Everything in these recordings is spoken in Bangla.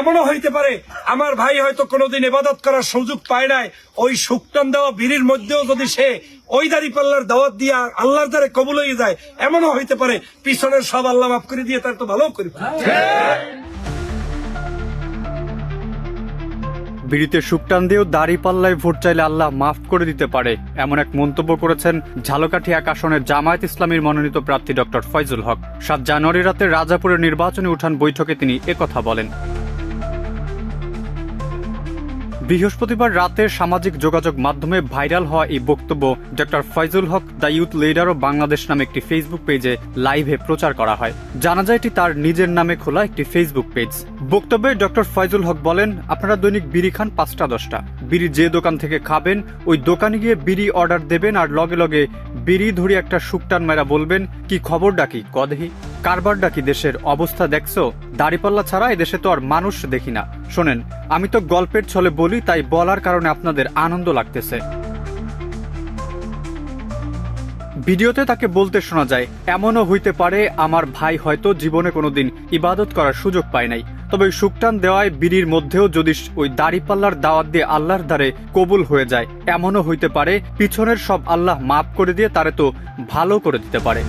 এমনও হইতে পারে আমার ভাই হয়তো কোনোদিন ইবাদত করার সুযোগ পায় নাই, ওই শুকটান দেওয়া বিড়ির মধ্যেও যদি সে ওই দাঁড়িপাল্লার দাওয়াত দিয়া আল্লাহর দ্বারে কবুল হয়ে যায়, এমনও হইতে পারে পিছনের সব আল্লাহ মাফ করে দিয়ে তার তো ভালো করে। বিড়িতে শুকটান দিয়েও দাড়িপাল্লায় ভোট চাইলে আল্লাহ মাফ করে দিতে পারে, এমন এক মন্তব্য করেছেন ঝালকাঠি 1 আসনের জামায়াত ইসলামীর মনোনীত প্রার্থী ডক্টর ফয়জুল হক। 7 জানুয়ারি রাতে রাজাপুরের নির্বাচনী উঠান বৈঠকে তিনি একথা বলেন। বৃহস্পতিবার রাতে সামাজিক যোগাযোগ মাধ্যমে ভাইরাল হওয়া এই বক্তব্য doctor Faizul Haque the youth leader of Bangladesh নামে একটি ফেসবুক পেজে লাইভে প্রচার করা হয়। জানা যায় এটি তার নিজের নামে খোলা একটি ফেসবুক পেজ। বক্তব্যে ডক্টর ফয়জুল হক বলেন, আপনারা দৈনিক বিড়ি খান 5টা-10টা, বিড়ি যে দোকান থেকে খাবেন ওই দোকানে গিয়ে বিড়ি অর্ডার দেবেন আর লগে লগে বিড়ি ধরি একটা শুকটান মেরা বলবেন, কি খবর ডাকি কদেহি, কারবার ডাকি, দেশের অবস্থা দেখছো, দাড়িপাল্লা ছাড়া এদেশে তো আর মানুষ দেখি না। শোনেন, আমি তো গল্পের ছলে বলি, তাই বলার কারণে আপনাদের আনন্দ লাগতেছে। ভিডিওতে তাকে বলতে শোনা যায়, এমনও হইতে পারে আমার ভাই হয়তো জীবনে কোনোদিন ইবাদত করার সুযোগ পায় নাই, তবে ওই শুকটান দেওয়ায় বিড়ির মধ্যেও যদি ওই দাড়িপাল্লার দাওয়াত দিয়ে আল্লাহর দ্বারে কবুল হয়ে যায়, এমনও হইতে পারে পিছনের সব আল্লাহ মাফ করে দিয়ে তারে তো ভালো করে দিতে পারে।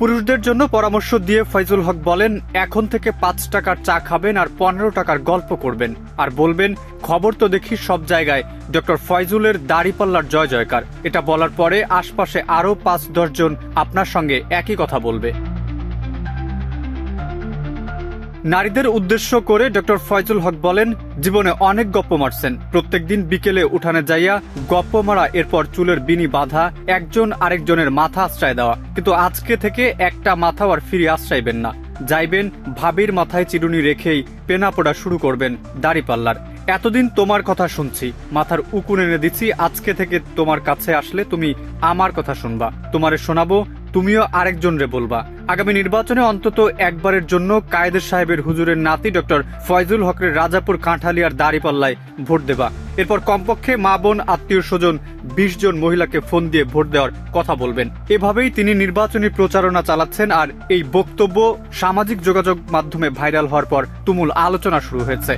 পুরুষদের জন্য পরামর্শ দিয়ে ফয়জুল হক বলেন, এখন থেকে 5 টাকার চা খাবেন আর 15 টাকার গল্প করবেন আর বলবেন, খবর তো দেখি সব জায়গায় ডক্টর ফয়জুলের দাড়িপাল্লার জয় জয়কার। এটা বলার পরে আশপাশে আরো 5-10 জন আপনার সঙ্গে একই কথা বলবে। নারীদের উদ্দেশ্য করে ডক্টর ফয়জুল হক বলেন, জীবনে অনেক গপ্প মারছেন, প্রত্যেকদিন বিকেলে উঠানে যাইয়া গপ্প মারা, এরপর চুলের বিনি বাঁধা, একজন আরেকজনের মাথা আশ্রয় দেওয়া, কিন্তু আজকে থেকে একটা মাথাও আর ফিরে আশ্রাইবেন না, যাইবেন ভাবির মাথায় চিরুনি রেখেই পেনা পোড়া শুরু করবেন দাড়িপাল্লার। এতদিন তোমার কথা শুনছি, মাথার উকুন এনে দিচ্ছি, আজকে থেকে তোমার কাছে আসলে তুমি আমার কথা শুনবা, তোমারে শোনাবো, তুমিও আরেকজনরে বলবা। আগামী নির্বাচনে অন্তত একবারের জন্য কায়েদের সাহেবের হুজুরের নাতি ডক্টর ফয়জুল হকের রাজাপুর কাঁঠালিয়ার দাড়িপাল্লায় ভোট দেবা। এরপর কমপক্ষে মা বোন আত্মীয় স্বজন 20 জন মহিলাকে ফোন দিয়ে ভোট দেওয়ার কথা বলবেন। এভাবেই তিনি নির্বাচনী প্রচারণা চালাচ্ছেন। আর এই বক্তব্য সামাজিক যোগাযোগ মাধ্যমে ভাইরাল হওয়ার পর তুমুল আলোচনা শুরু হয়েছে।